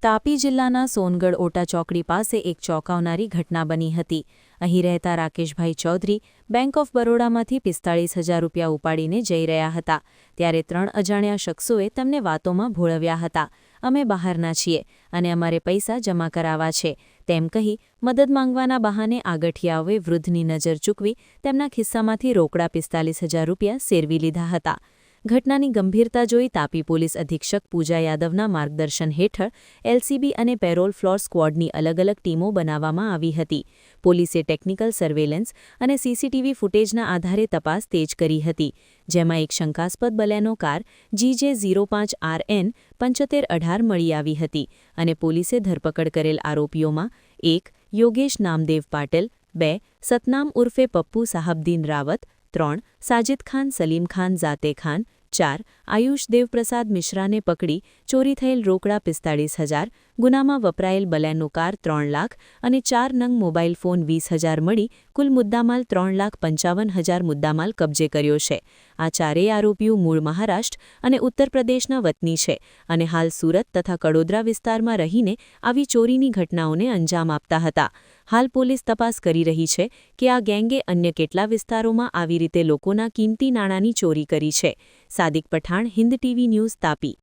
તાપી જિલ્લાના સોનગઢ ઓટા ચોકડી પાસે એક ચોંકાવનારી ઘટના બની હતી. અહીં રહેતા રાકેશભાઈ ચૌધરી બેંક ઓફ બરોડામાંથી 45,000 રૂપિયા ઉપાડીને જઈ રહ્યા હતા. ત્યારે 3 અજાણ્યા શખ્સોએ તેમને વાતોમાં ભોળવ્યા હતા. અમે બહારના છીએ અને અમારે પૈસા જમા કરાવવા છે તેમ કહી મદદ માંગવાના બહાને આ ગઠિયાઓએ વૃદ્ધની નજર ચૂકવી તેમના ખિસ્સામાંથી રોકડા 45,000 રૂપિયા સેરવી લીધા હતા. ઘટનાની ગંભીરતા જોઈ તાપી પોલીસ અધિક્ષક પૂજા યાદવના માર્ગદર્શન હેઠળ એલસીબી અને પેરોલ ફ્લોર સ્ક્વોડની અલગ અલગ ટીમો બનાવવામાં આવી હતી. પોલીસે ટેકનિકલ સર્વેલન્સ અને સીસીટીવી ફૂટેજના આધારે તપાસ તેજ કરી હતી, જેમાં એક શંકાસ્પદ બલેનો કાર GJ05RN 7518 મળી આવી હતી અને પોલીસે ધરપકડ કરેલ આરોપીઓમાં 1 યોગેશ નામદેવ પાટીલ, 2 સતનામ ઉર્ફે પપ્પુ સાહબદીન રાવત, 3 સાજિદ ખાન સલીમ ખાન ઝાતે ખાન, 4 આયુષ દેવપ્રસાદ મિશ્રાને પકડી ચોરી થયેલ રોકડા 45,000, ગુનામાં વપરાયેલ બલેનો કાર 3 લાખ અને 4 નંગ મોબાઈલ ફોન 20,000 મળી કુલ મુદ્દામાલ 3,55,000 મુદ્દામાલ કબજે કર્યો છે. આ ચારેય આરોપીઓ મૂળ મહારાષ્ટ્ર અને ઉત્તર પ્રદેશના વતની છે અને હાલ સુરત તથા કડોદરા વિસ્તારમાં રહીને આવી ચોરીની ઘટનાઓને અંજામ આપતા હતા. હાલ પોલીસ તપાસ કરી રહી છે કે આ ગેંગે અન્ય કેટલા વિસ્તારોમાં આવી રીતે લોકોના કિંમતી નાણાંની ચોરી કરી છે. Sadiq Pathan, Hind TV news, Tapi.